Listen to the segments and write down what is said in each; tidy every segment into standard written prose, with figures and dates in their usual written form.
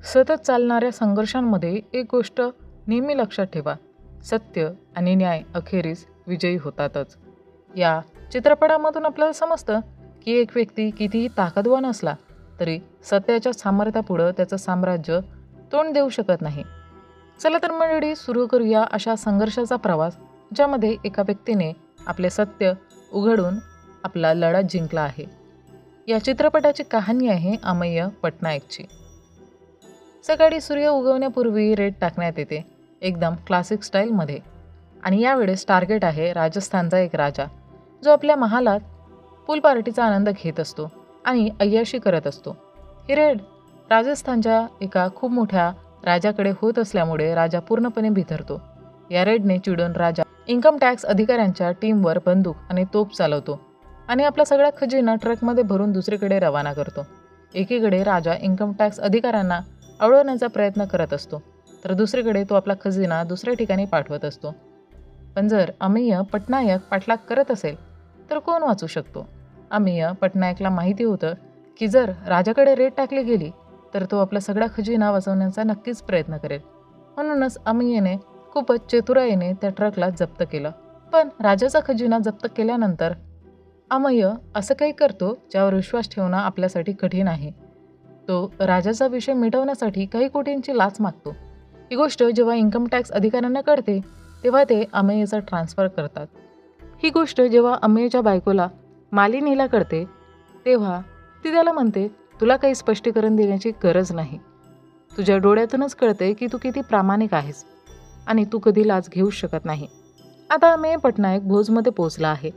सतत चालणाऱ्या संघर्षांमध्ये एक गोष्ट नेहमी लक्षात ठेवा, सत्य आणि न्याय अखेरीस विजयी होतातच. या चित्रपटामधून आपल्याला समजतं की एक व्यक्ती कितीही ताकदवान असला तरी सत्याच्या सामर्थ्यापुढं त्याचं साम्राज्य तोंड देऊ शकत नाही. चला तर मंडळी, सुरू करूया अशा संघर्षाचा प्रवास ज्यामध्ये एका व्यक्तीने आपले सत्य उघडून आपला लढा जिंकला आहे. या चित्रपटाची कहाणी आहे अमेय पटनायकची. सकाळी सूर्य उगवण्यापूर्वी रेड टाकण्यात येते, एकदम क्लासिक स्टाईलमध्ये. आणि यावेळेस टार्गेट आहे राजस्थानचा एक राजा, जो आपल्या महालात पूल पार्टीचा आनंद घेत असतो आणि अय्याशी करत असतो. ही रेड राजस्थानच्या एका खूप मोठ्या राजाकडे होत असल्यामुळे राजा पूर्णपणे बिथरतो. या रेडने चिडून राजा इन्कम टॅक्स अधिकाऱ्यांच्या टीमवर बंदूक आणि तोफ चालवतो आणि आपला सगळा खजिना ट्रकमध्ये भरून दुसरीकडे रवाना करतो. एकीकडे राजा इन्कम टॅक्स अधिकाऱ्यांना अडवण्याचा प्रयत्न करत असतो, तर दुसरीकडे तो आपला खजिना दुसऱ्या ठिकाणी पाठवत असतो. पण जर अमेय पटनायक पाठलाग करत असेल तर कोण वाचू शकतो? अमेय पटनायकला माहिती होतं की जर राजाकडे रेड टाकली गेली तर तो आपला सगळा खजिना वाचवण्याचा नक्कीच प्रयत्न करेल. म्हणूनच अमेयने खूपच चतुराईने त्या ट्रकला जप्त केलं. पण राजाचा खजिना जप्त केल्यानंतर अमेय असं काही करतो ज्यावर विश्वास ठेवणं आपल्यासाठी कठीण आहे. तो राजाचा विषय मिटवण्यासाठी काही कोटींची लाच मागतो. ही गोष्ट जेव्हा इन्कम टॅक्स अधिकाऱ्यांना कळते तेव्हा ते अमेयचा ट्रान्सफर करतात. ही गोष्ट जेव्हा अमेयच्या बायकोला मालिनीला कळते तेव्हा ती त्याला म्हणते, तुला काही स्पष्टीकरण देण्याची गरज नाही. तुझ्या डोळ्यातूनच कळते की तू किती प्रामाणिक आहेस आणि तू कधी लाच घेऊ शकत नाही. आता अमेय पटनायक भोजमध्ये पोहोचला आहे.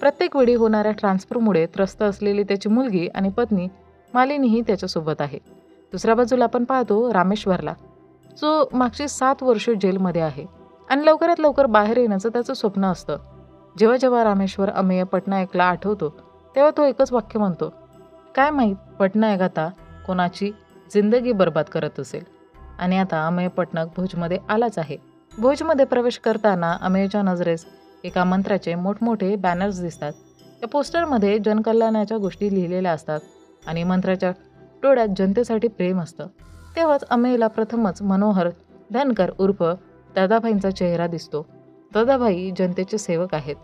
प्रत्येक वेळी होणाऱ्या ट्रान्सफरमुळे त्रस्त असलेली त्याची मुलगी आणि पत्नी मालिनीही त्याच्यासोबत आहे. दुसऱ्या बाजूला आपण पाहतो रामेश्वरला, जो मागची 7 वर्ष जेलमध्ये आहे आणि लवकरात लवकर बाहेर येण्याचं त्याचं स्वप्न असतं. जेव्हा जेव्हा रामेश्वर अमेय पटनायकला आठवतो तेव्हा तो एकच वाक्य म्हणतो, काय माहीत पटनायक आता कोणाची जिंदगी बर्बाद करत असेल. आणि आता अमेय पटनायक भोजमध्ये आलाच आहे. भोजमध्ये प्रवेश करताना अमेयच्या नजरेस एका मंत्र्याचे मोठमोठे बॅनर्स दिसतात. या पोस्टरमध्ये जनकल्याणाच्या गोष्टी लिहिलेल्या असतात आणि मंत्र्याच्या डोळ्यात जनतेसाठी प्रेम असतं. तेव्हाच अमेयला प्रथमच मनोहर धनकर उर्फ दादाभाईंचा चेहरा दिसतो. दादाभाई जनतेचे सेवक आहेत.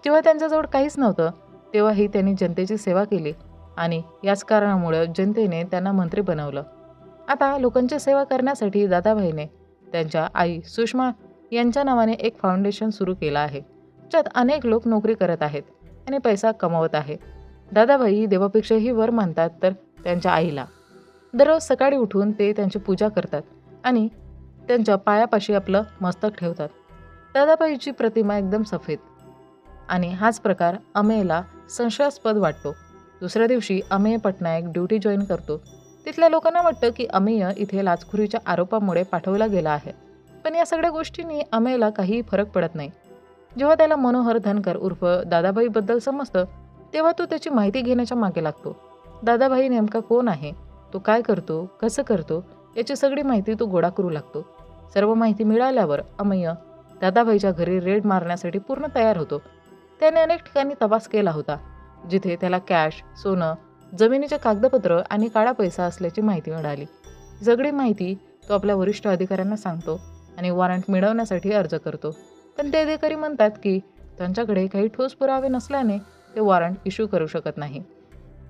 जेव्हा त्यांच्याजवळ काहीच नव्हतं तेव्हाही त्यांनी जनतेची सेवा केली आणि याच कारणामुळे जनतेने त्यांना मंत्री बनवलं. आता लोकांची सेवा करण्यासाठी दादाभाईने त्यांच्या आई सुषमा यांच्या नावाने एक फाउंडेशन सुरू केलं आहे, ज्यात अनेक लोक नोकरी करत आहेत आणि पैसा कमवत आहेत. दादाभाई देवापेक्षाही वर मानतात तर त्यांच्या आईला. दररोज सकाळी उठून ते त्यांची पूजा करतात आणि त्यांच्या पायापाशी आपलं मस्तक ठेवतात. दादाभाईची प्रतिमा एकदम सफेद आणि हाच प्रकार अमेयला संशयास्पद वाटतो. दुसऱ्या दिवशी अमेय पटनायक ड्युटी जॉईन करतो. तिथल्या लोकांना वाटतं की अमेय इथे लाचखोरीच्या आरोपामुळे पाठवला गेला आहे. पण या सगळ्या गोष्टींनी अमेयला काही फरक पडत नाही. जेव्हा त्याला मनोहर धनकर उर्फ दादाभाईबद्दल समजतं तेव्हा तो त्याची माहिती घेण्याच्या मागे लागतो. दादाभाई नेमका कोण आहे, तो काय करतो, कसं करतो, याची सगळी माहिती तो गोळा करू लागतो. सर्व माहिती मिळाल्यावर अमेय दादाभाईच्या घरी रेड मारण्यासाठी पूर्ण तयार होतो. त्याने अनेक ठिकाणी तपास केला होता जिथे त्याला कॅश, सोनं, जमिनीचे कागदपत्र आणि काळा पैसा असल्याची माहिती मिळाली. सगळी माहिती तो आपल्या वरिष्ठ अधिकाऱ्यांना सांगतो आणि वॉरंट मिळवण्यासाठी अर्ज करतो. पण ते अधिकारी म्हणतात की त्यांच्याकडे काही ठोस पुरावे नसल्याने ते वॉरंट इश्यू करू शकत नाही.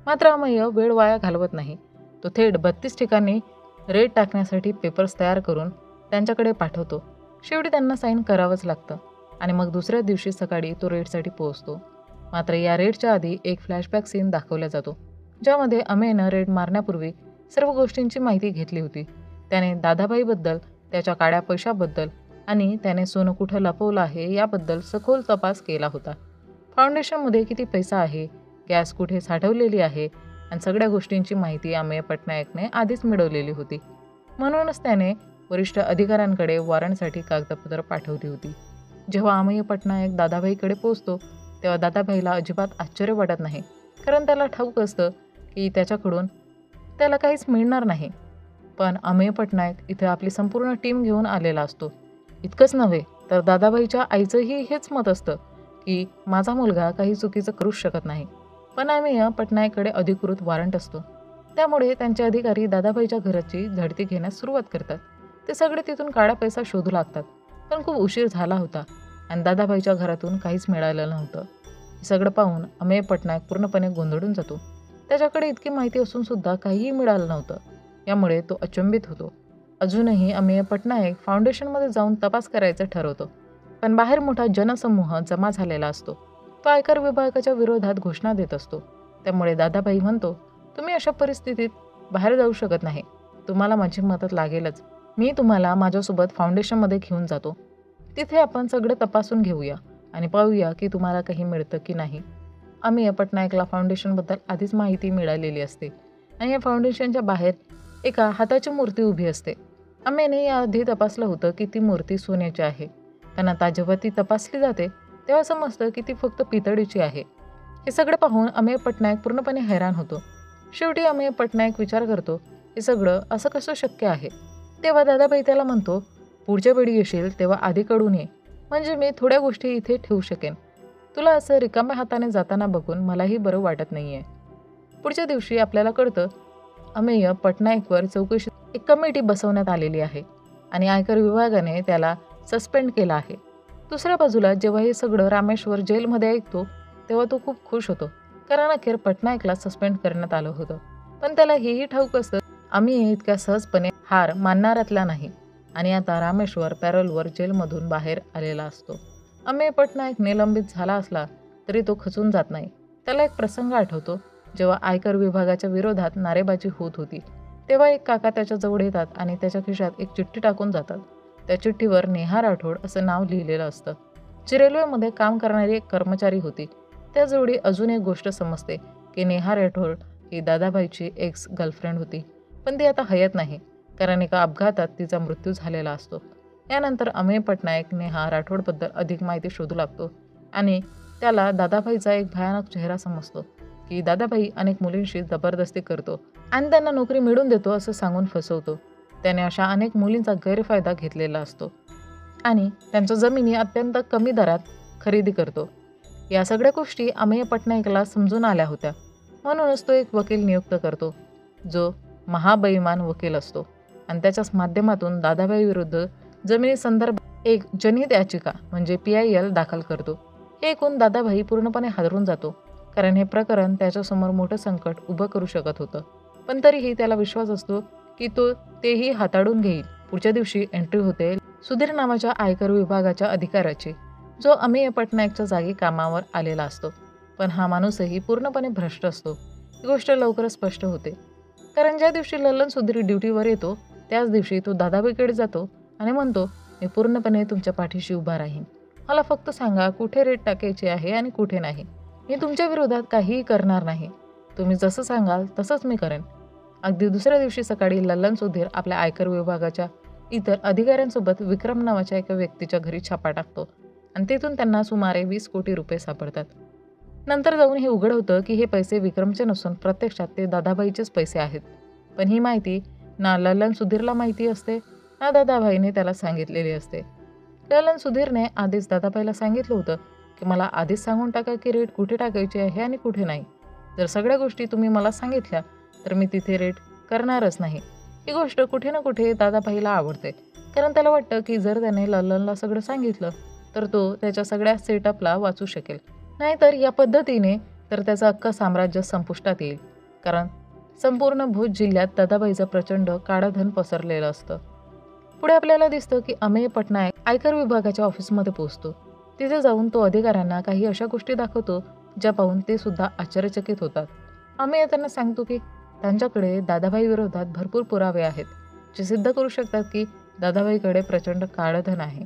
मात्र अमेय वेळ वाया घालवत नाही. तो थेट 32 ठिकाणी रेड टाकण्यासाठी पेपर्स तयार करून त्यांच्याकडे पाठवतो. शेवटी त्यांना साईन करावंच लागतं आणि मग दुसऱ्या दिवशी सकाळी तो रेडसाठी पोहोचतो. मात्र या रेडच्या आधी एक फ्लॅशबॅक सीन दाखवला जातो, ज्यामध्ये अमेयनं रेड मारण्यापूर्वी सर्व गोष्टींची माहिती घेतली होती. त्याने दादाभाईबद्दल, त्याच्या काळ्या पैशाबद्दल आणि त्याने सोनं कुठं लपवलं आहे याबद्दल सखोल तपास केला होता. फाउंडेशनमध्ये किती पैसा आहे, गॅस कुठे साठवलेली आहे आणि सगळ्या गोष्टींची माहिती अमेय पटनायकने आधीच मिळवलेली होती. म्हणूनच त्याने वरिष्ठ अधिकाऱ्यांकडे वॉरंटसाठी कागदपत्र पाठवली होती. जेव्हा अमेय पटनायक दादाभाईकडे पोहोचतो तेव्हा दादाभाईला अजिबात आश्चर्य वाटत नाही, कारण त्याला ठाऊक असतं की त्याच्याकडून त्याला काहीच मिळणार नाही. पण अमेय पटनायक इथे आपली संपूर्ण टीम घेऊन आलेला असतो. इतकंच नव्हे तर दादाभाईच्या आईचंही हेच मत असतं की माझा मुलगा काही चुकीचं करूच शकत नाही. पण अमेय पटनायककडे अधिकृत वॉरंट असतो. त्यामुळे त्यांचे अधिकारी दादाभाईच्या घराची झडती घेण्यास सुरुवात करतात. ते सगळे तिथून काळा पैसा शोधू लागतात, पण खूप उशीर झाला होता आणि दादाभाईच्या घरातून काहीच मिळालं नव्हतं. हे सगळं पाहून अमेय पटनायक पूर्णपणे गोंधळून जातो. त्याच्याकडे इतकी माहिती असून सुद्धा काहीही मिळालं नव्हतं. यामुळे तो अचंबित होतो. अजूनही अमेय पटनायक फाउंडेशनमध्ये जाऊन तपास करायचं ठरवतो, पण बाहेर मोठा जनसमूह जमा झालेला असतो. तो आयकर विभागाच्या विरोधात घोषणा देत असतो. त्यामुळे दादाभाई म्हणतो, तुम्ही अशा परिस्थितीत बाहेर जाऊ शकत नाही. तुम्हाला माझी मदत लागेलच. मी तुम्हाला माझ्यासोबत फाउंडेशनमध्ये घेऊन जातो. तिथे आपण सगळं तपासून घेऊया आणि पाहूया की तुम्हाला काही मिळतं की नाही. अमेय पटनायकला फाउंडेशनबद्दल आधीच माहिती मिळालेली असते आणि या फाउंडेशनच्या बाहेर एका हाताची मूर्ती उभी असते. अमेयने याआधी तपासलं होतं की ती मूर्ती सोन्याची आहे, पण आता जेव्हा ती तपासली जाते तेव्हा समजतं की ती फक्त पितळीची आहे. हे सगळं पाहून अमेय पटनायक पूर्णपणे हैराण होतो. शेवटी अमेय पटनायक विचार करतो, हे सगळं असं कसं शक्य आहे. तेव्हा दादाभाई त्याला म्हणतो, पुढच्या वेळी येशील तेव्हा आधीकडून ये, म्हणजे मी थोड्या गोष्टी इथे ठेवू शकेन. तुला असं रिकाम्या हाताने जाताना बघून मलाही बरं वाटत नाही आहे. पुढच्या दिवशी आपल्याला कळतं, अमेय पटनायकवर चौकशी एक कमिटी बसवण्यात आलेली आहे आणि आयकर विभागाने त्याला सस्पेंड केलं आहे. दुसऱ्या बाजूला जेव्हा हे सगळं रामेश्वर जेलमध्ये ऐकतो तेव्हा तो खूप खुश होतो, कारण अखेर पटनायकला सस्पेंड करण्यात आलं होतं. पण त्याला हेही ठाऊक असतं, आम्ही इतक्या सहजपणे हार मानणाऱ्यातला नाही आणि आता रामेश्वर पॅरोलवर जेलमधून बाहेर आलेला असतो. अमेय पटनायक निलंबित झाला असला तरी तो खचून जात नाही. त्याला एक प्रसंग आठवतो, जेव्हा आयकर विभागाच्या विरोधात नारेबाजी होत होती. तेव्हा एक काका त्याच्याजवळ येतात आणि त्याच्या खिशात एक चिठ्ठी टाकून जातात. त्या चिठ्ठीवर नेहा राठोड असं नाव लिहिलेलं असतं. जी रेल्वेमध्ये काम करणारी एक कर्मचारी होती. त्याजोडी अजून एक गोष्ट समजते की नेहा राठोड ही दादाभाईची एक्स गर्लफ्रेंड होती, पण ती आता हयात नाही, कारण एका अपघातात तिचा मृत्यू झालेला असतो. यानंतर अमेय पटनायक नेहा राठोडबद्दल अधिक माहिती शोधू लागतो आणि त्याला दादाभाईचा एक भयानक चेहरा समजतो की दादाभाई अनेक मुलींशी जबरदस्ती करतो आणि त्यांना नोकरी मिळवून देतो असं सांगून फसवतो. त्याने अशा अनेक मुलींचा गैरफायदा घेतलेला असतो आणि त्यांच्या जमिनी अत्यंत कमी दरात खरेदी करतो. या सगळ्या गोष्टी अमेय पटनायकला समजून आल्या होत्या. म्हणूनच तो एक वकील नियुक्त करतो, जो महाबैमान वकील असतो आणि त्याच्याच माध्यमातून दादाभाई विरुद्ध जमिनी संदर्भात एक जनहित याचिका म्हणजे PIL दाखल करतो. हे ऐकून दादाभाई पूर्णपणे हादरून जातो, कारण हे प्रकरण त्याच्यासमोर मोठं संकट उभं करू शकत होतं. पण तरीही त्याला विश्वास असतो की तो तेही हाताळून घेईल. पुढच्या दिवशी एंट्री होते सुधीर नावाच्या आयकर विभागाच्या अधिकाऱ्याची, जो अमेय पटनायकच्या जागी कामावर आलेला असतो. पण हा माणूसही पूर्णपणे भ्रष्ट असतो. ही गोष्ट लवकरच स्पष्ट होते, कारण ज्या दिवशी ललन सुधीर ड्युटीवर येतो त्याच दिवशी तो दादाभाईकडे जातो आणि म्हणतो, मी पूर्णपणे तुमच्या पाठीशी उभा राहीन. मला फक्त सांगा कुठे रेट टाकायचे आहे आणि कुठे नाही. मी तुमच्या विरोधात काहीही करणार नाही. तुम्ही जसं सांगाल तसंच मी करेन. अगदी दुसऱ्या दिवशी सकाळी ललन सुधीर आपल्या आयकर विभागाच्या इतर अधिकाऱ्यांसोबत विक्रम नावाच्या एका व्यक्तीच्या घरी छापा टाकतो आणि तिथून त्यांना सुमारे 20 कोटी रुपये सापडतात. नंतर जाऊन हे उघड होतं की हे पैसे विक्रमचे नसून प्रत्यक्षात ते दादाभाईचेच पैसे आहेत. पण ही माहिती ना ललन सुधीरला माहिती असते ना दादाभाईने त्याला सांगितलेली असते. ललन सुधीरने आधीच दादाभाईला सांगितलं होतं की मला आधीच सांगून टाका की रेट कुठे टाकायचे आहे आणि कुठे नाही. जर सगळ्या गोष्टी तुम्ही मला सांगितल्या तर मी तिथे रेट करणारच नाही. ही गोष्ट कुठे ना कुठे दादाभाईला आवडते, कारण त्याला वाटतं की जर त्याने ललनला सगळं सांगितलं तर तो त्याच्या सगळ्या सेटअपला वाचू शकेल. नाहीतर या पद्धतीने तर त्याचं अख्खं साम्राज्य संपुष्टात येईल, कारण संपूर्ण भुज जिल्ह्यात दादाभाईचं प्रचंड काळाधन पसरलेलं असतं. पुढे आपल्याला दिसतं की अमेय पटनायक आयकर विभागाच्या ऑफिसमध्ये पोहोचतो. तिथे जाऊन तो अधिकाऱ्यांना काही अशा गोष्टी दाखवतो ज्या पाहून ते सुद्धा आश्चर्यचकित होतात. अमेय त्यांना सांगतो की त्यांच्याकडे दादाभाई विरोधात भरपूर पुरावे आहेत, जे सिद्ध करू शकतात की दादाभाईकडे प्रचंड काळधन आहे.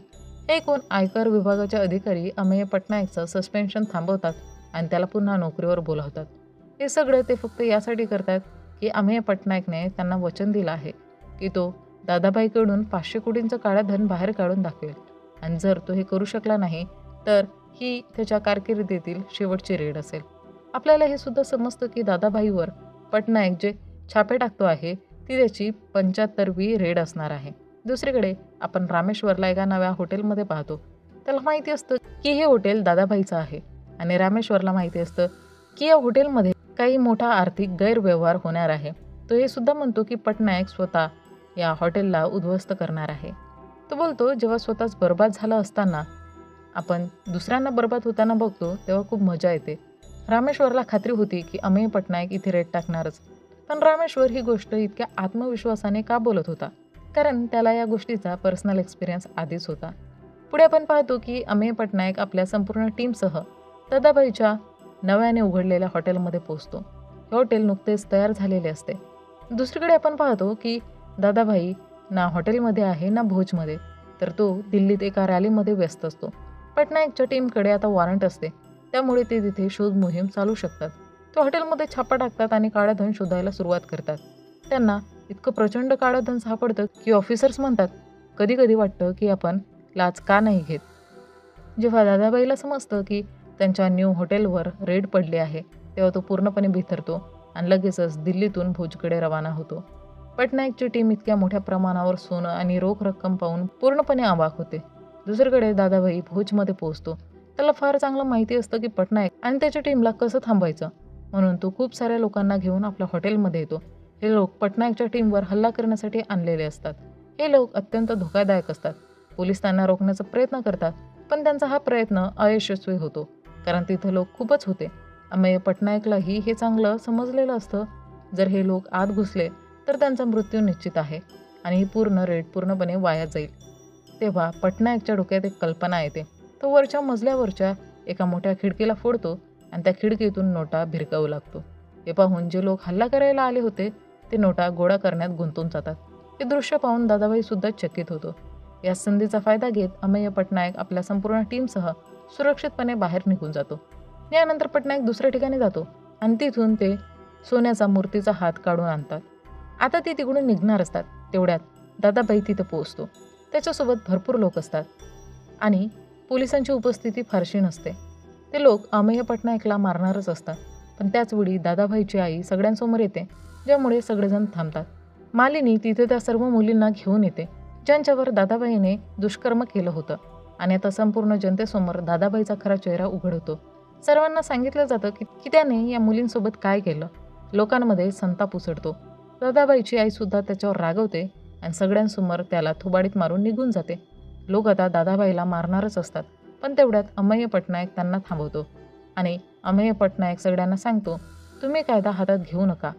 ऐकून आयकर विभागाचे अधिकारी अमेय पटनायकचं सस्पेन्शन थांबवतात आणि त्याला पुन्हा नोकरीवर बोलावतात. हे सगळं ते फक्त यासाठी करतात की अमेय पटनायकने त्यांना वचन दिलं आहे की तो दादाभाईकडून 500 कोटींचं काळं धन बाहेर काढून दाखवेल आणि जर तो हे करू शकला नाही तर ही त्याच्या कारकिर्दीतील शेवटची रेड असेल. आपल्याला हे सुद्धा समजतं की दादाभाईवर पटनायक जे छापे टाकतो आहे ती त्याची 75वी रेड असणार आहे. दुसरीकडे आपण रामेश्वरला एका नव्या हॉटेलमध्ये पाहतो. त्याला माहिती असतं की हे हॉटेल दादाभाईचं आहे आणि रामेश्वरला माहिती असतं की या हॉटेलमध्ये काही मोठा आर्थिक गैरव्यवहार होणार आहे. तो हे सुद्धा म्हणतो की पटनायक स्वतः या हॉटेलला उद्ध्वस्त करणार आहे. तो बोलतो, जेव्हा स्वतःच बर्बाद झाला असताना आपण दुसऱ्यांना बर्बाद होताना बघतो तेव्हा खूप मजा येते. रामेश्वरला खात्री होती की अमेय पटनायक इथे रेड टाकणारच. पण रामेश्वर ही गोष्ट इतक्या आत्मविश्वासाने का बोलत होता? कारण त्याला या गोष्टीचा पर्सनल एक्सपिरियन्स आधीच होता. पुढे आपण पाहतो की अमेय पटनायक आपल्या संपूर्ण टीमसह दादाभाईच्या नव्याने उघडलेल्या हॉटेलमध्ये पोहोचतो. हे हॉटेल नुकतेच तयार झालेले असते. दुसरीकडे आपण पाहतो की दादाभाई ना हॉटेलमध्ये आहे ना भोजमध्ये, तर तो दिल्लीत एका रॅलीमध्ये व्यस्त असतो. पटनायकच्या टीमकडे आता वॉरंट असते, त्यामुळे ते तिथे शोध मोहीम चालू शकतात. ते हॉटेलमध्ये छापा टाकतात आणि काळं धन शोधायला सुरुवात करतात. त्यांना इतकं प्रचंड काळं धन सापडतं की ऑफिसर्स म्हणतात, कधी कधी वाटतं की आपण लाच का नाही घेत. जेव्हा दादाबाईला समजतं की त्यांच्या न्यू हॉटेलवर रेड पडली आहे, तेव्हा तो पूर्णपणे बिथरतो आणि लगेचच दिल्लीतून भोजकडे रवाना होतो. पटनायकची टीम इतक्या मोठ्या प्रमाणावर सोनं आणि रोख रक्कम पाहून पूर्णपणे अवाक होते. दुसरीकडे दादाभाई भोजमध्ये पोहोचतो. त्याला फार चांगलं माहिती असतं की पटनायक आणि त्याच्या टीमला कसं थांबवायचं, म्हणून तो खूप साऱ्या लोकांना घेऊन आपल्या हॉटेलमध्ये येतो. हे लोक पटनायकच्या टीमवर हल्ला करण्यासाठी आणलेले असतात. हे लोक अत्यंत धोकादायक असतात. पोलीस त्यांना रोखण्याचा प्रयत्न करतात, पण त्यांचा हा प्रयत्न अयशस्वी होतो, कारण तिथं लोक खूपच होते. अमेय पटनायकलाही हे चांगलं समजलेलं असतं. जर हे लोक आत घुसले तर त्यांचा मृत्यू निश्चित आहे आणि ही पूर्ण रेड पूर्णपणे वाया जाईल. तेव्हा पटनायकच्या डोक्यात एक कल्पना येते. तो वरच्या मजल्यावरच्या एका मोठ्या खिडकीला फोडतो आणि त्या खिडकीतून नोटा भिरकावू लागतो. हे पाहून जे लोक हल्ला करायला आले होते ते नोटा गोळा करण्यात गुंतून जातात. हे दृश्य पाहून दादाभाई सुद्धा चकित होतो. या संधीचा फायदा घेत अमेय पटनायक आपल्या संपूर्ण टीमसह सुरक्षितपणे बाहेर निघून जातो. यानंतर पटनायक दुसऱ्या ठिकाणी जातो आणि तिथून ते सोन्याचा मूर्तीचा हात काढून आणतात. आता ते तिकडून निघणार असतात, तेवढ्यात दादाभाई तिथं पोहोचतो. त्याच्यासोबत भरपूर लोक असतात आणि पोलिसांची उपस्थिती फारशी नसते. ते लोक अमेय पटनायकला मारणारच असतात. पण त्याचवेळी दादाभाईची आई सगळ्यांसमोर येते, ज्यामुळे सगळेजण थांबतात. मालिनी तिथे त्या सर्व मुलींना घेऊन येते ज्यांच्यावर दादाभाईने दुष्कर्म केलं होतं आणि आता संपूर्ण जनतेसमोर दादाभाईचा खरा चेहरा उघड होतो. सर्वांना सांगितलं जातं की त्याने या मुलींसोबत काय केलं. लोकांमध्ये संताप उसळतो. दादाबाईची आईसुद्धा त्याच्यावर रागवते आणि सगळ्यांसमोर त्याला थोबाडीत मारून निघून जाते. लोक आता दादाबाईला मारणारच असतात, पण तेवढ्यात अमेय पटनायक त्यांना थांबवतो आणि अमेय पटनायक सगळ्यांना सांगतो, तुम्ही कायदा हातात घेऊ नका.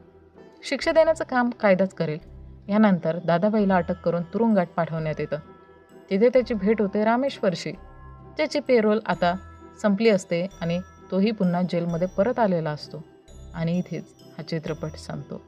शिक्षा देण्याचं काम कायदाच करेल. यानंतर दादाबाईला अटक करून तुरुंगात पाठवण्यात येतं. तिथे त्याची भेट होते रामेश्वरशी, ज्याची पेरोल आता संपली असते आणि तोही पुन्हा जेलमध्ये परत आलेला असतो. आणि इथेच हा चित्रपट संपतो.